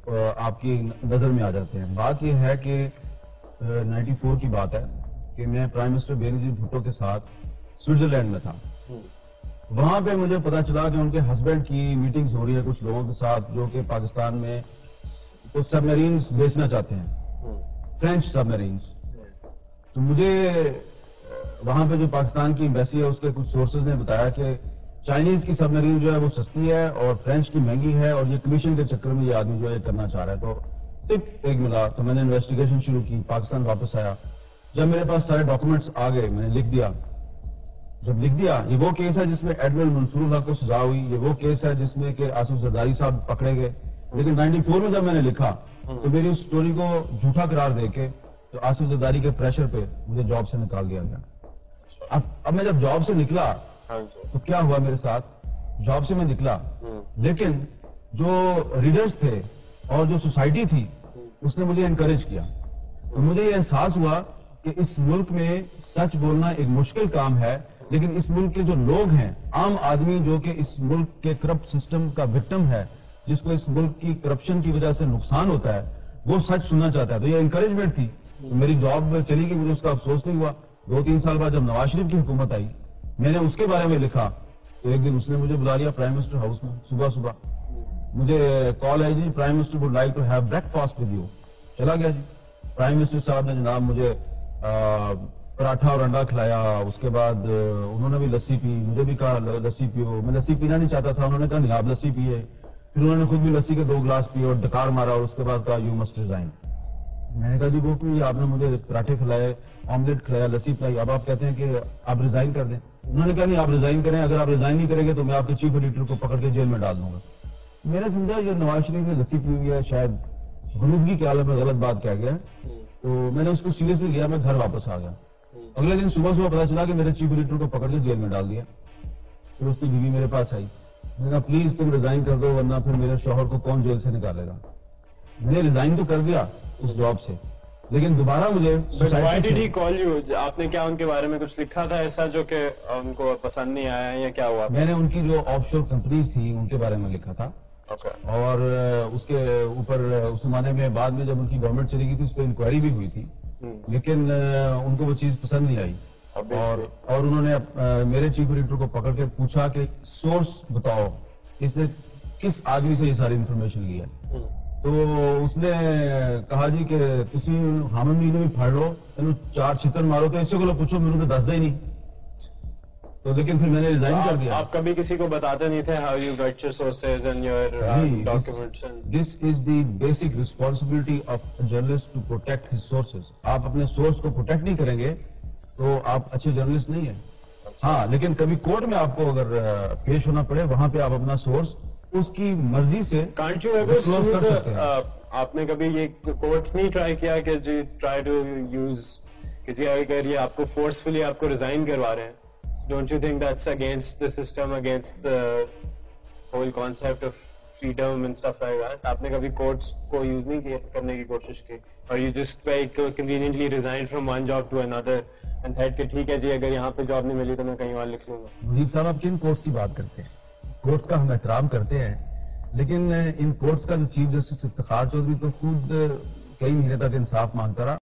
آپ کی نظر میں آ جاتے ہیں. بات یہ ہے کہ 94 کی بات ہے کہ میں پرائم منسٹر بینظیر بھٹو کے ساتھ سوئٹزرلینڈ میں تھا. وہاں پہ مجھے پتا چلا کہ ان کے ہسبینڈ کی میٹنگز ہو رہی ہے کچھ لوگوں کے ساتھ جو کہ پاکستان میں کچھ سب میرینز بیچنا چاہتے ہیں, فرینچ سب میرینز. تو مجھے وہاں پہ جو پاکستان کی ایمبیسی ہے اس کے کچھ سورسز نے بتایا کہ چائنیز کی سب میرین جو ہے وہ سستی ہے اور فرینچ کی مہنگی ہے, اور یہ کمیشن کے چکر میں یہ آدمی جو ہے کرنا چاہ رہا ہے. تو ٹپ ایک ملا تو میں نے انویسٹیگیشن شروع کی, پاکستان واپس آیا. جب میرے پاس سارے ڈاکومنٹس آ گئے میں نے لکھ دیا. جب لکھ دیا یہ وہ کیس ہے جس میں ایڈمرل منصور اللہ کو سزا ہوئی, یہ وہ کیس ہے جس میں کہ آصف زرداری صاحب پکڑے گئے. لیکن 94 میں جب میں نے لکھا تو میری اس سٹوری کو جھوٹا قرار دے کے تو آصف زرداری کے پریشر پہ مجھے جاب سے نکال دیا گیا. اب میں جب جاب سے نکلا تو کیا ہوا میرے ساتھ, جاب سے میں نکلا لیکن جو ریڈرز تھے اور جو سوسائٹی تھی اس نے مجھے انکریج کیا. تو مجھے یہ احساس ہوا کہ اس ملک میں سچ بولنا ایک مشکل کام ہے, لیکن اس ملک کے جو لوگ ہیں, عام آدمی جو کہ اس ملک کے کرپٹ سسٹم کا وکٹم ہے, جس کو اس ملک کی کرپشن کی وجہ سے نقصان ہوتا ہے, وہ سچ سننا چاہتا ہے. تو یہ انکریجمنٹ تھی. میری جاب چلی گئی, مجھے اس کا افسوس نہیں ہوا. 2-3 سال بعد جب نواز شریف کی حکومت آئی میں نے اس کے بارے میں لکھا تو ایک دن اس نے مجھے بلا لیا پرائم منسٹر ہاؤس میں. صبح مجھے کال ہے جی prime minister would like to have breakfast with you. چلا گیا جی. پرائم منسٹر صاحب نے جناب مجھے پراٹھا اور انڈا کھلایا. اس کے بعد انہوں نے بھی لسی پی, مجھے بھی کہا لسی پیو. میں لسی پینا نہیں چاہتا تھا, انہوں نے کہا نہیں آپ لسی پیے. پھر انہوں نے خود بھی لسی کے 2 گلاس پیے اور ڈکار مارا اور اس کے بعد کہا یو مسٹ ریزائن. میں نے کہا جی وہ کیوں, آپ نے مجھے پراٹھے کھلائے, آملیٹ کھلایا, لسی پلائی, اب آپ کہتے ہیں کہ آپ ریزائن کر دیں. انہوں نے کہا نہیں آپ ریزائن کریں, اگر آپ ریزائن نہیں کریں گے تو میں آپ کے چیف ایڈیٹر کو پکڑ کے جیل میں ڈال دوں گا. میں نے سمجھا یہ نواز شریف نے لسی پی ہوئی ہے, شاید غنودگی کے عالم میں غلط بات کہہ گیا. تو میں نے اس کو سیریسلی لیا, میں گھر واپس آ گیا. اگلے دن صبح پتا چلا کہ میرے چیف ایڈیٹر کو پکڑ کے جیل میں ڈال دیا. پھر اس کی بیوی میرے پاس آئی, میں نے کہا پلیز تم ریزائن کر دو ورنہ پھر میرے شوہر کو کون جیل سے نکالے گا. میں نے ریزائن تو کر دیا اس جاب سے, لیکن دوبارہ مجھے آپ نے کیا ان کے بارے میں کچھ لکھا تھا ایسا جو کہ ان کو پسند نہیں آیا یا کیا ہوا؟ میں نے ان کی جو آف شور کمپنیز تھی ان کے بارے میں لکھا تھا. اور اس کے اوپر اس زمانے میں بعد میں جب ان کی گورنمنٹ چلی گئی تھی اس پہ انکوائری بھی ہوئی تھی, لیکن ان کو وہ چیز پسند نہیں آئی. اور انہوں نے میرے چیف ایڈیٹر کو پکڑ کے پوچھا کہ سورس بتاؤ, اس نے کس آدمی سے یہ ساری انفارمیشن لی ہے. تو اس نے کہا جی کہ تسی حامد میر بھی پھڑ لو, 4 چھتر مارو, تو اس کو پوچھو میرے کو دسدا ہی نہیں. تو لیکن پھر میں نے ریزائن کر دیا. آپ کبھی کسی کو بتاتے نہیں تھے how you got your sources and your documents? This is the basic responsibility of a journalist to protect his sources. آپ اپنے سورس کو پروٹیکٹ نہیں کریں گے تو آپ اچھے جرنلسٹ نہیں ہیں. ہاں لیکن کبھی کورٹ میں آپ کو اگر پیش ہونا پڑے وہاں پہ آپ اپنا سورس اس کی مرضی سے کانٹ یو ایور سو آپ نے کبھی یہ کورٹ نہیں ٹرائی کیا کہ جی ٹرائی ٹو یوز کہ جی اگر یہ آپ کو فورسفلی آپ کو ریزائن کروا رہے ہیں, don't you think that's against the system, against the whole concept of freedom and stuff like that? آپ نے کبھی کورٹس کو یوز نہیں کرنے کی کوشش کی, اور you just like conveniently resign from one job to اندر اینڈ سیڈ کہ ٹھیک ہے جی اگر یہاں پہ جاب نہیں ملی تو میں کہیں اور لکھ لوں گا؟ مجید صاحب آپ کن کورٹس کی بات کرتے ہیں؟ کورٹس کا ہم احترام کرتے ہیں, لیکن ان کورٹس کا جو چیف جسٹس افتخار چودھری تو خود کئی مہینے تک انصاف مانگتا رہا,